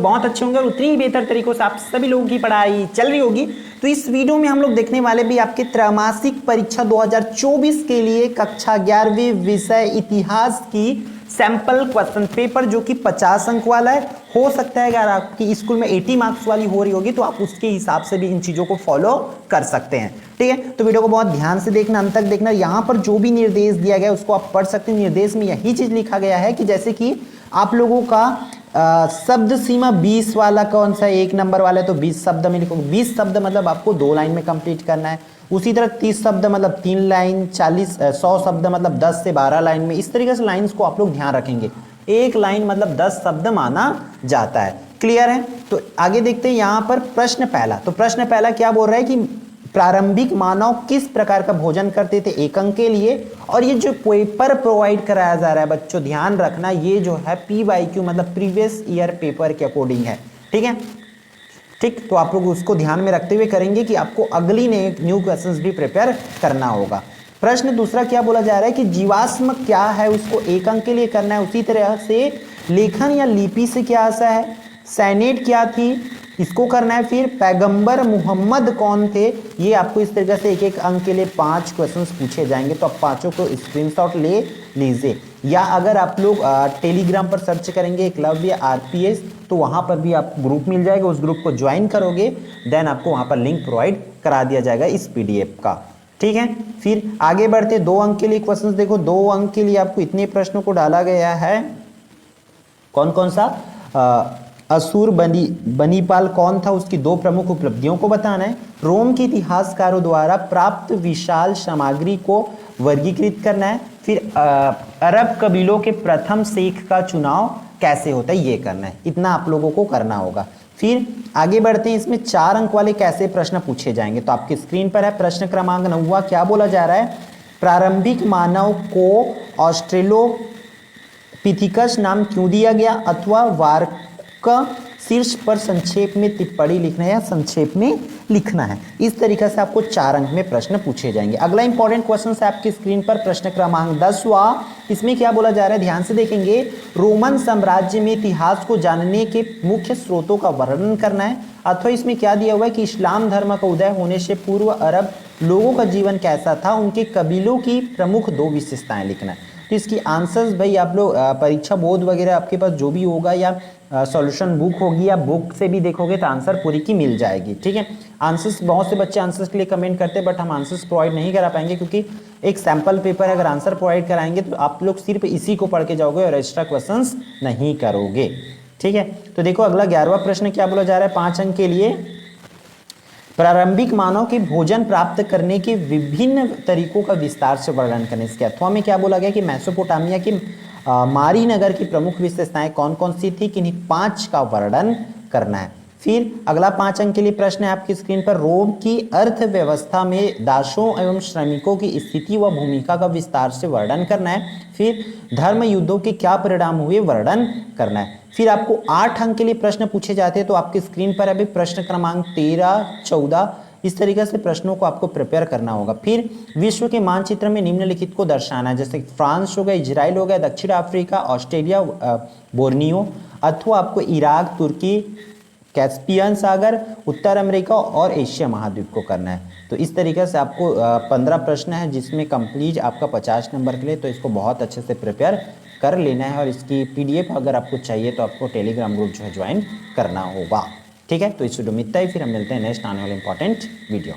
बहुत अच्छे होंगे और उतनी ही बेहतर तरीकों से आप सभी लोगों की पढ़ाई चल रही होगी। तो इस वीडियो में हम लोग देखने वाले भी आपके त्रैमासिक परीक्षा 2024 के लिए कक्षा 11वीं विषय इतिहास की सैंपल क्वेश्चन पेपर, जो कि 50 अंक वाला है। हो सकता है अगर आपकी स्कूल में 80 मार्क्स वाली हो रही होगी तो आप उसके हिसाब से भी इन चीजों को फॉलो कर सकते हैं। ठीक है, तो वीडियो को बहुत ध्यान से देखना, अंत तक देखना। यहाँ पर जो भी निर्देश दिया गया है उसको आप पढ़ सकते हैं। निर्देश में यही चीज लिखा गया है कि जैसे कि आप लोगों का शब्द सीमा 20 वाला कौन सा, 1 नंबर वाला है तो 20 शब्द में लिखो। 20 शब्द मतलब आपको 2 लाइन में कंप्लीट करना है। उसी तरह 30 शब्द मतलब 3 लाइन, 100 शब्द मतलब 10 से 12 लाइन में। इस तरीके से लाइंस को आप लोग ध्यान रखेंगे। एक लाइन मतलब 10 शब्द माना जाता है। क्लियर है? तो आगे देखते हैं यहाँ पर प्रश्न पहला। तो प्रश्न पहला क्या बोल रहा है कि प्रारंभिक मानव किस प्रकार का भोजन करते थे, 1 अंक के लिए। और ये जो पेपर प्रोवाइड कराया जा रहा है बच्चों, ध्यान रखना, ये जो है PYQ मतलब प्रीवियस ईयर पेपर के अकॉर्डिंग है। ठीक है, ठीक, तो आप लोग उसको ध्यान में रखते हुए करेंगे कि आपको अगली न्यू क्वेश्चंस भी प्रिपेयर करना होगा। प्रश्न दूसरा क्या बोला जा रहा है कि जीवाश्म क्या है, उसको 1 अंक के लिए करना है। उसी तरह से लेखन या लिपि से क्या आशा है, सैनेट क्या थी, इसको करना है। फिर पैगंबर मोहम्मद कौन थे, ये आपको इस तरीके से 1-1 अंक के लिए 5 क्वेश्चंस पूछे जाएंगे। तो आप पांचों को स्क्रीनशॉट ले लीजिए, या अगर आप लोग टेलीग्राम पर सर्च करेंगे एकलव्य RPS तो वहां पर भी आपको ग्रुप मिल जाएगा। उस ग्रुप को ज्वाइन करोगे देन आपको वहां पर लिंक प्रोवाइड करा दिया जाएगा इस PDF का। ठीक है, फिर आगे बढ़ते 2 अंक के लिए क्वेश्चंस देखो। 2 अंक के लिए आपको इतने प्रश्नों को डाला गया है। कौन कौन सा, असुर बनीपाल कौन था, उसकी 2 प्रमुख उपलब्धियों को बताना है। रोम के इतिहासकारों द्वारा प्राप्त विशाल सामग्री को वर्गीकृत करना है। फिर अरब कबीलों के प्रथम शेख का चुनाव कैसे होता है, ये करना है। इतना आप लोगों को करना होगा। फिर आगे बढ़ते हैं, इसमें 4 अंक वाले कैसे प्रश्न पूछे जाएंगे। तो आपके स्क्रीन पर है प्रश्न क्रमांक 9। क्या बोला जा रहा है, प्रारंभिक मानव को ऑस्ट्रेलोपिथिकस नाम क्यों दिया गया, अथवा वार्क शीर्ष पर संक्षेप में टिप्पणी लिखना है या संक्षेप में लिखना है। इस तरीके से आपको 4 अंक में प्रश्न पूछे जाएंगे। अगला इंपॉर्टेंट क्वेश्चन है आपकी स्क्रीन पर प्रश्न क्रमांक 10वां। इसमें क्या बोला जा रहा है, ध्यान से देखेंगे। रोमन साम्राज्य में इतिहास को जानने के मुख्य स्रोतों का वर्णन करना है। अथवा इसमें क्या दिया हुआ है कि इस्लाम धर्म का उदय होने से पूर्व अरब लोगों का जीवन कैसा था, उनके कबीलों की प्रमुख 2 विशेषताएं लिखना है। तो इसकी आंसर्स भाई आप लोग परीक्षा बोर्ड वगैरह आपके पास जो भी होगा या सॉल्यूशन बुक होगी या बुक से भी देखोगे तो आंसर पूरी की मिल जाएगी। ठीक है, आंसर्स बहुत से बच्चे आंसर्स के लिए कमेंट करते हैं, बट हम आंसर्स प्रोवाइड नहीं करा पाएंगे क्योंकि एक सैंपल पेपर अगर आंसर प्रोवाइड कराएंगे तो आप लोग सिर्फ इसी को पढ़ के जाओगे और एक्स्ट्रा क्वेश्चंस नहीं करोगे। ठीक है, तो देखो अगला 11वां प्रश्न क्या बोला जा रहा है 5 अंक के लिए। प्रारंभिक मानव के भोजन प्राप्त करने के विभिन्न तरीकों का विस्तार से वर्णन करने। इसके अथवा में क्या बोला गया कि मेसोपोटामिया की मारी नगर की प्रमुख विशेषताएं कौन कौन सी थी, किन्हीं 5 का वर्णन करना है। फिर अगला 5 अंक के लिए प्रश्न है आपकी स्क्रीन पर, रोम की अर्थव्यवस्था में दासों एवं श्रमिकों की स्थिति व भूमिका का विस्तार से वर्णन करना है। फिर धर्म युद्धों के क्या परिणाम हुए, वर्णन करना है। फिर आपको 8 अंक के लिए प्रश्न पूछे जाते हैं। तो आपकी स्क्रीन पर अभी प्रश्न क्रमांक 13, 14 इस तरीके से प्रश्नों को आपको प्रिपेयर करना होगा। फिर विश्व के मानचित्र में निम्नलिखित को दर्शाना है, जैसे फ्रांस हो गया, इजराइल हो गया, दक्षिण अफ्रीका, ऑस्ट्रेलिया, बोर्नियो, अथवा आपको इराक, तुर्की, कैस्पियन सागर, उत्तर अमेरिका और एशिया महाद्वीप को करना है। तो इस तरीके से आपको 15 प्रश्न है जिसमें कंप्लीट आपका 50 नंबर के लिए, तो इसको बहुत अच्छे से प्रिपेयर कर लेना है। और इसकी PDF अगर आपको चाहिए तो आपको टेलीग्राम ग्रुप जो है ज्वाइन करना होगा। ठीक है, तो इस वीडियो में इतना ही, फिर हम मिलते हैं नेक्स्ट आने वाले इंपॉर्टेंट वीडियो।